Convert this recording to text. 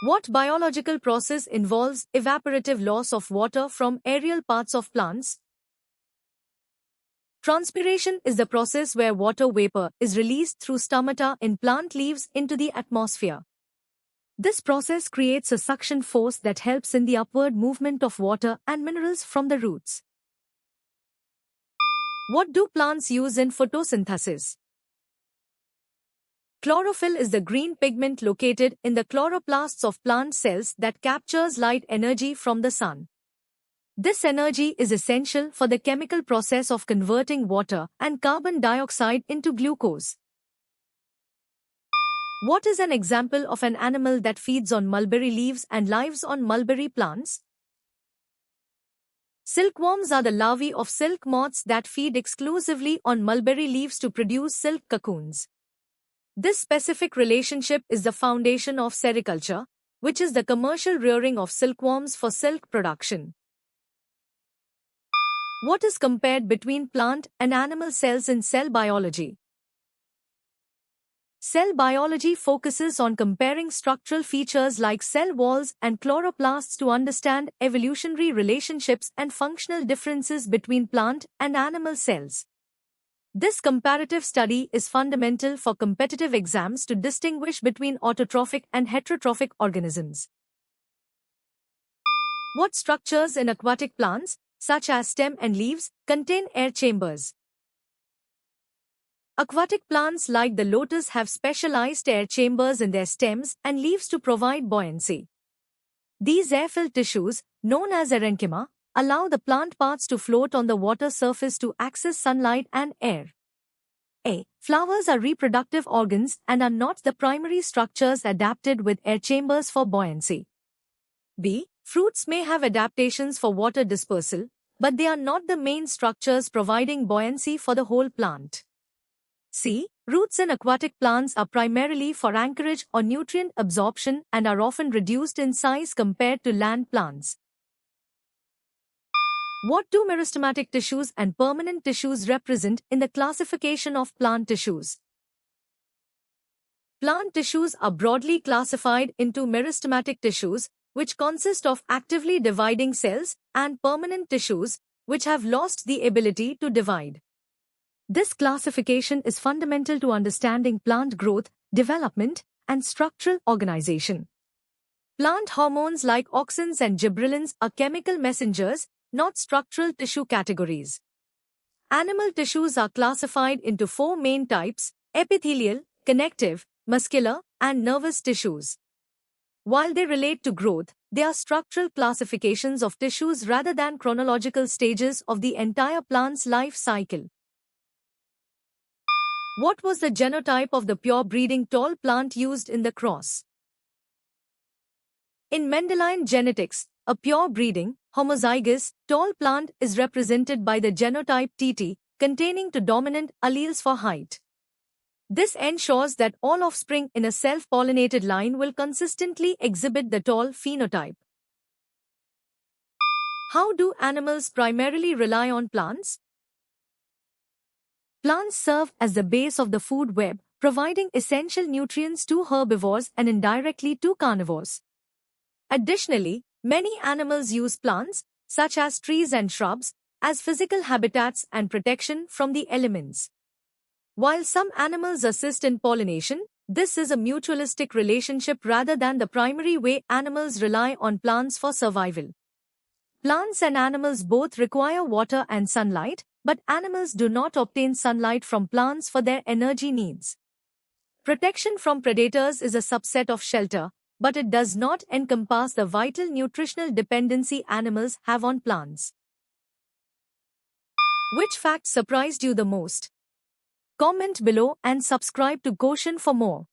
What biological process involves evaporative loss of water from aerial parts of plants? Transpiration is the process where water vapor is released through stomata in plant leaves into the atmosphere. This process creates a suction force that helps in the upward movement of water and minerals from the roots. What do plants use in photosynthesis? Chlorophyll is the green pigment located in the chloroplasts of plant cells that captures light energy from the sun. This energy is essential for the chemical process of converting water and carbon dioxide into glucose. What is an example of an animal that feeds on mulberry leaves and lives on mulberry plants? Silkworms are the larvae of silk moths that feed exclusively on mulberry leaves to produce silk cocoons. This specific relationship is the foundation of sericulture, which is the commercial rearing of silkworms for silk production. What is compared between plant and animal cells in cell biology? Cell biology focuses on comparing structural features like cell walls and chloroplasts to understand evolutionary relationships and functional differences between plant and animal cells. This comparative study is fundamental for competitive exams to distinguish between autotrophic and heterotrophic organisms. What structures in aquatic plants, such as stem and leaves, contain air chambers? Aquatic plants like the lotus have specialized air chambers in their stems and leaves to provide buoyancy. These air-filled tissues, known as erenchyma, allow the plant parts to float on the water surface to access sunlight and air. A. Flowers are reproductive organs and are not the primary structures adapted with air chambers for buoyancy. B. Fruits may have adaptations for water dispersal, but they are not the main structures providing buoyancy for the whole plant. C. Roots in aquatic plants are primarily for anchorage or nutrient absorption and are often reduced in size compared to land plants. What do meristematic tissues and permanent tissues represent in the classification of plant tissues? Plant tissues are broadly classified into meristematic tissues, which consist of actively dividing cells, and permanent tissues, which have lost the ability to divide. This classification is fundamental to understanding plant growth, development, and structural organization. Plant hormones like auxins and gibberellins are chemical messengers, not structural tissue categories. Animal tissues are classified into four main types: epithelial, connective, muscular, and nervous tissues. While they relate to growth, they are structural classifications of tissues rather than chronological stages of the entire plant's life cycle. What was the genotype of the pure-breeding tall plant used in the cross? In Mendelian genetics, a pure-breeding, homozygous, tall plant is represented by the genotype TT, containing two dominant alleles for height. This ensures that all offspring in a self-pollinated line will consistently exhibit the tall phenotype. How do animals primarily rely on plants? Plants serve as the base of the food web, providing essential nutrients to herbivores and indirectly to carnivores. Additionally, many animals use plants, such as trees and shrubs, as physical habitats and protection from the elements. While some animals assist in pollination, this is a mutualistic relationship rather than the primary way animals rely on plants for survival. Plants and animals both require water and sunlight, but animals do not obtain sunlight from plants for their energy needs. Protection from predators is a subset of shelter, but it does not encompass the vital nutritional dependency animals have on plants. Which fact surprised you the most? Comment below and subscribe to Goshen for more.